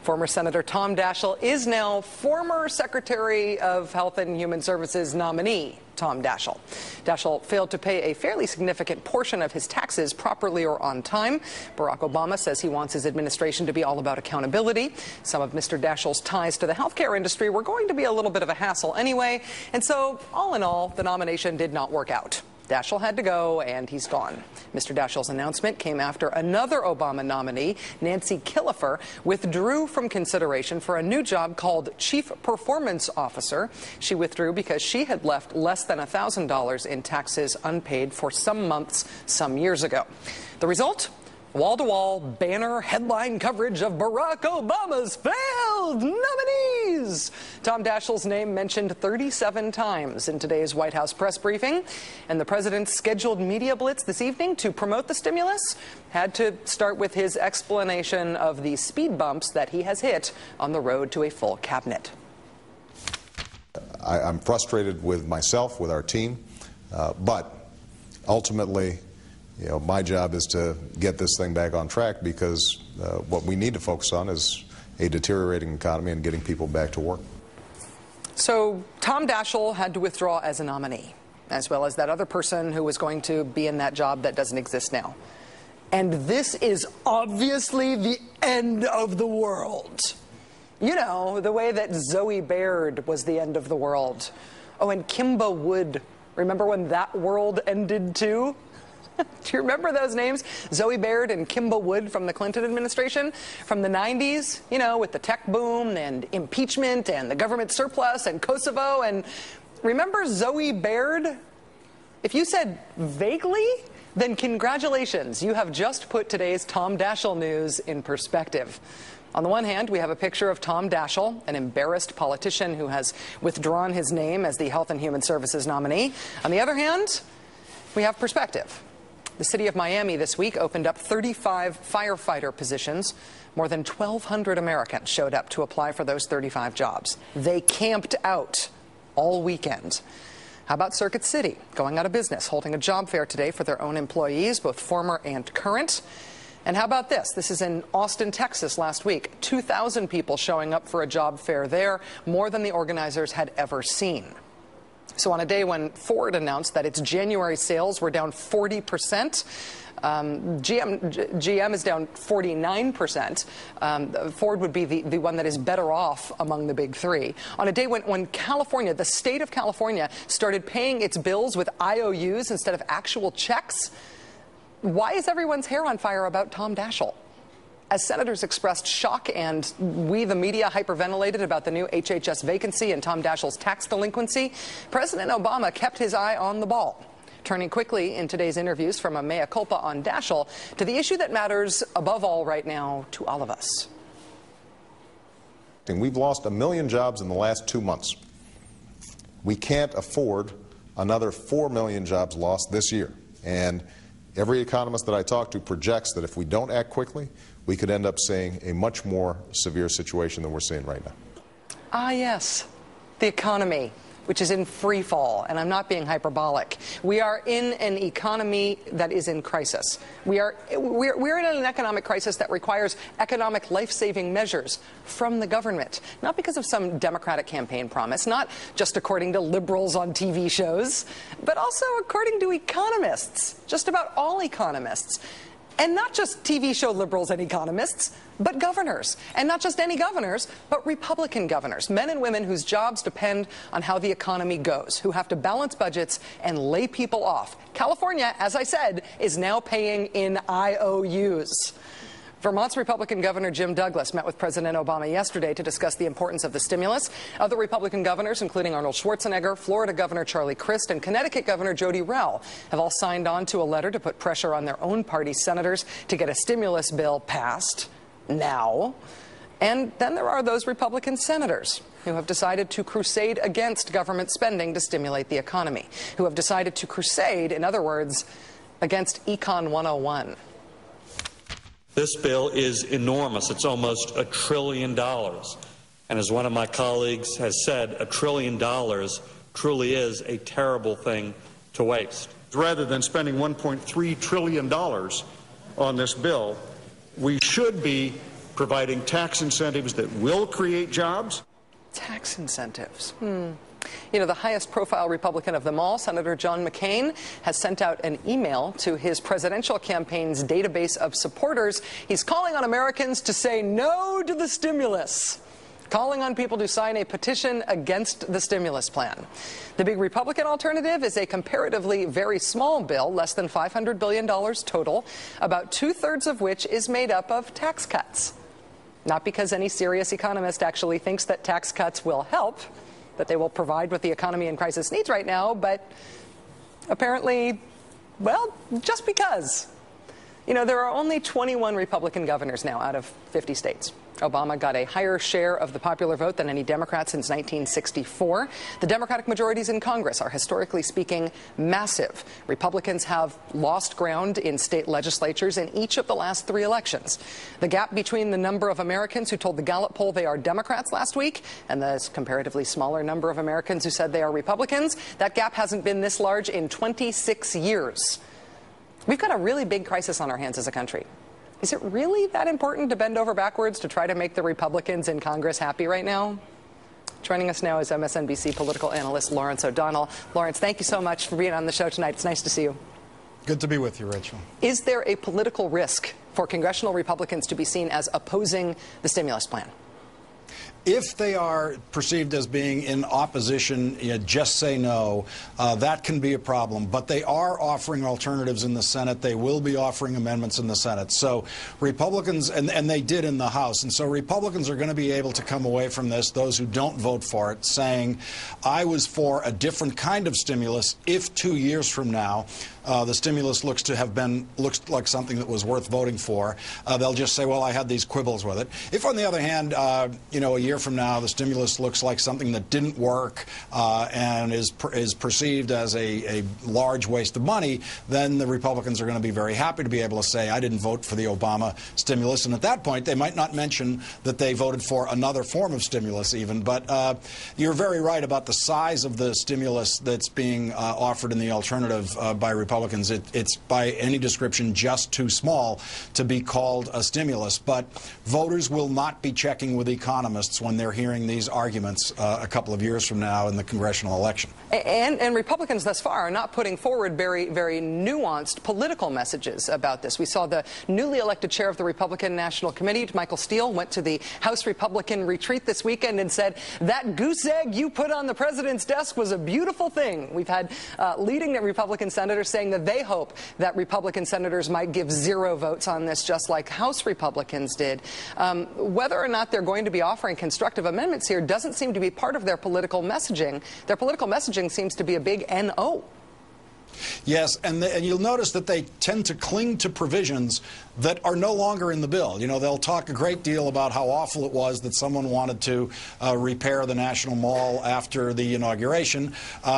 Former Senator Tom Daschle is now former Secretary of Health and Human Services nominee Tom Daschle. Daschle failed to pay a fairly significant portion of his taxes properly or on time. Barack Obama says he wants his administration to be all about accountability. Some of Mr. Daschle's ties to the healthcare industry were going to be a little bit of a hassle anyway, and so all in all, the nomination did not work out. Daschle had to go, and he's gone. Mr. Daschle's announcement came after another Obama nominee, Nancy Killefer, withdrew from consideration for a new job called Chief Performance Officer. She withdrew because she had left less than $1,000 in taxes unpaid for some months some years ago. The result? Wall-to-wall banner headline coverage of Barack Obama's failed nominees. Tom Daschle's name mentioned 37 times in today's White House press briefing, and the president's scheduled media blitz this evening to promote the stimulus had to start with his explanation of the speed bumps that he has hit on the road to a full cabinet. I'm frustrated with myself, with our team, but ultimately, my job is to get this thing back on track because what we need to focus on is a deteriorating economy and getting people back to work. So Tom Daschle had to withdraw as a nominee, as well as that other person who was going to be in that job that doesn't exist now. And this is obviously the end of the world. You know, the way that Zoe Baird was the end of the world. Oh, and Kimba Wood. Remember when that world ended too? Do you remember those names? Zoe Baird and Kimba Wood from the Clinton administration from the 90s, you know, with the tech boom and impeachment and the government surplus and Kosovo. And remember Zoe Baird? If you said vaguely, then congratulations. You have just put today's Tom Daschle news in perspective. On the one hand, we have a picture of Tom Daschle, an embarrassed politician who has withdrawn his name as the Health and Human Services nominee. On the other hand, we have perspective. The city of Miami this week opened up 35 firefighter positions. More than 1,200 Americans showed up to apply for those 35 jobs. They camped out all weekend. How about Circuit City, going out of business, holding a job fair today for their own employees, both former and current? And how about this? This is in Austin, Texas last week. 2,000 people showing up for a job fair there, more than the organizers had ever seen. So on a day when Ford announced that its January sales were down 40%, GM is down 49%. Ford would be the one that is better off among the big three. On a day when California, the state of California, started paying its bills with IOUs instead of actual checks, why is everyone's hair on fire about Tom Daschle? As senators expressed shock and we, the media, hyperventilated about the new HHS vacancy and Tom Daschle's tax delinquency, President Obama kept his eye on the ball, turning quickly in today's interviews from a mea culpa on Daschle to the issue that matters above all right now to all of us. We've lost 1 million jobs in the last 2 months. We can't afford another 4 million jobs lost this year. And every economist that I talk to projects that if we don't act quickly, we could end up seeing a much more severe situation than we're seeing right now. Ah, yes, the economy, which is in free fall, and I'm not being hyperbolic. We are in an economy that is in crisis. We're in an economic crisis that requires economic life-saving measures from the government, not because of some Democratic campaign promise, not just according to liberals on TV shows, but also according to economists, just about all economists. And not just TV show liberals and economists, but governors. And not just any governors, but Republican governors, men and women whose jobs depend on how the economy goes, who have to balance budgets and lay people off. California, as I said, is now paying in IOUs. Vermont's Republican Governor Jim Douglas met with President Obama yesterday to discuss the importance of the stimulus. Other Republican governors, including Arnold Schwarzenegger, Florida Governor Charlie Crist, and Connecticut Governor Jody Rell, have all signed on to a letter to put pressure on their own party senators to get a stimulus bill passed now. And then there are those Republican senators who have decided to crusade against government spending to stimulate the economy, who have decided to crusade, in other words, against Econ 101. This bill is enormous. It's almost $1 trillion. And as one of my colleagues has said, $1 trillion truly is a terrible thing to waste. Rather than spending $1.3 trillion on this bill, we should be providing tax incentives that will create jobs. Tax incentives. You know, the highest profile Republican of them all, Senator John McCain, has sent out an email to his presidential campaign's database of supporters. He's calling on Americans to say no to the stimulus, calling on people to sign a petition against the stimulus plan. The big Republican alternative is a comparatively very small bill, less than $500 billion total, about 2/3 of which is made up of tax cuts. Not because any serious economist actually thinks that tax cuts will help, that they will provide what the economy in crisis needs right now, but apparently, well, just because. You know, there are only 21 Republican governors now out of 50 states. Obama got a higher share of the popular vote than any Democrat since 1964. The Democratic majorities in Congress are, historically speaking, massive. Republicans have lost ground in state legislatures in each of the last 3 elections. The gap between the number of Americans who told the Gallup poll they are Democrats last week and the comparatively smaller number of Americans who said they are Republicans, that gap hasn't been this large in 26 years. We've got a really big crisis on our hands as a country. Is it really that important to bend over backwards to try to make the Republicans in Congress happy right now? Joining us now is MSNBC political analyst Lawrence O'Donnell. Lawrence, thank you so much for being on the show tonight. It's nice to see you. Good to be with you, Rachel. Is there a political risk for congressional Republicans to be seen as opposing the stimulus plan? If they are perceived as being in opposition, just say no, that can be a problem. But they are offering alternatives in the Senate. They will be offering amendments in the Senate. So Republicans, and they did in the House, and so Republicans are going to be able to come away from this, those who don't vote for it, saying, I was for a different kind of stimulus if 2 years from now the stimulus looks like something that was worth voting for. They'll just say, well, I had these quibbles with it. If, on the other hand, you know, a year from now the stimulus looks like something that didn't work and is perceived as a large waste of money, then the Republicans are going to be very happy to be able to say, I didn't vote for the Obama stimulus. And at that point, they might not mention that they voted for another form of stimulus even. But you're very right about the size of the stimulus that's being offered in the alternative by Republicans. It's by any description just too small to be called a stimulus. But voters will not be checking with economists when they're hearing these arguments a couple of years from now in the congressional election. And Republicans thus far are not putting forward very, very nuanced political messages about this. We saw the newly elected chair of the Republican National Committee, Michael Steele, went to the House Republican retreat this weekend and said, that goose egg you put on the president's desk was a beautiful thing. We've had leading Republican senators saying that they hope that Republican senators might give 0 votes on this, just like House Republicans did. Whether or not they're going to be offering constructive amendments here doesn't seem to be part of their political messaging. Their political messaging seems to be a big NO. Yes, and you'll notice that they tend to cling to provisions that are no longer in the bill. You know, they'll talk a great deal about how awful it was that someone wanted to repair the National Mall after the inauguration.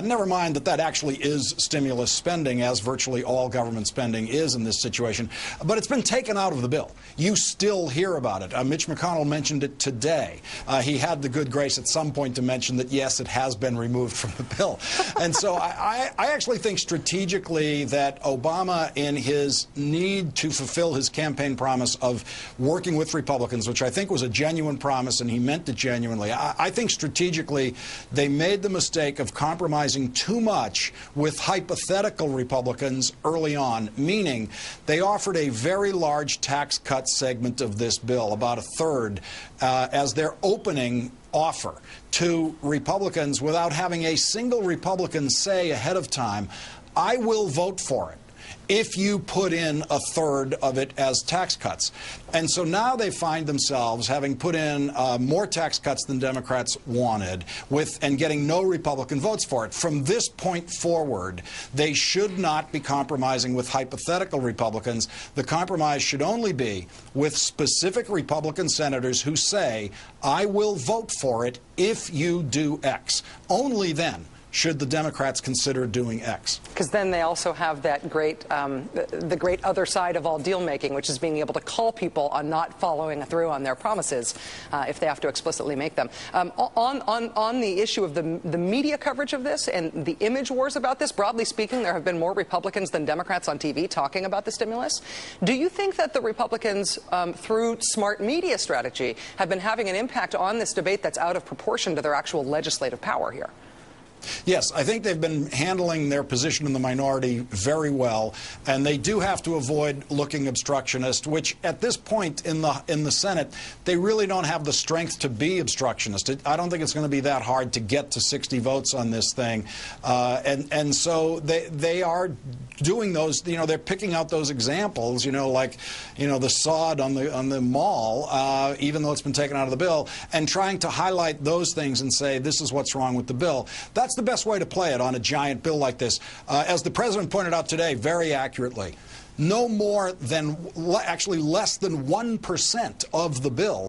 Never mind that actually is stimulus spending, as virtually all government spending is in this situation. But it's been taken out of the bill. You still hear about it. Mitch McConnell mentioned it today. He had the good grace at some point to mention that, yes, it has been removed from the bill. And so I actually think strategically that Obama, in his need to fulfill his campaign promise of working with Republicans, which I think was a genuine promise and he meant it genuinely, I think strategically they made the mistake of compromising too much with hypothetical Republicans early on, meaning they offered a very large tax cut segment of this bill, about 1/3, as their opening offer to Republicans without having a single Republican say ahead of time, I will vote for it if you put in 1/3 of it as tax cuts. And so now they find themselves having put in more tax cuts than Democrats wanted and getting no Republican votes for it. From this point forward, they should not be compromising with hypothetical Republicans. The compromise should only be with specific Republican senators who say, I will vote for it if you do X. Only then should the Democrats consider doing X. Because then they also have that great, the great other side of all deal making, which is being able to call people on not following through on their promises if they have to explicitly make them. On the issue of the media coverage of this and the image wars about this, broadly speaking, there have been more Republicans than Democrats on TV talking about the stimulus. Do you think that the Republicans, through smart media strategy, have been having an impact on this debate that's out of proportion to their actual legislative power here? Yes, I think they've been handling their position in the minority very well, and they do have to avoid looking obstructionist, which at this point in the Senate, they really don't have the strength to be obstructionist. I don't think it's going to be that hard to get to 60 votes on this thing, and so they are doing those. They're picking out those examples. Like the sod on the mall, even though it's been taken out of the bill, and trying to highlight those things and say this is what's wrong with the bill. That's the best way to play it on a giant bill like this. As the president pointed out today very accurately, no more than, actually less than 1% of the bill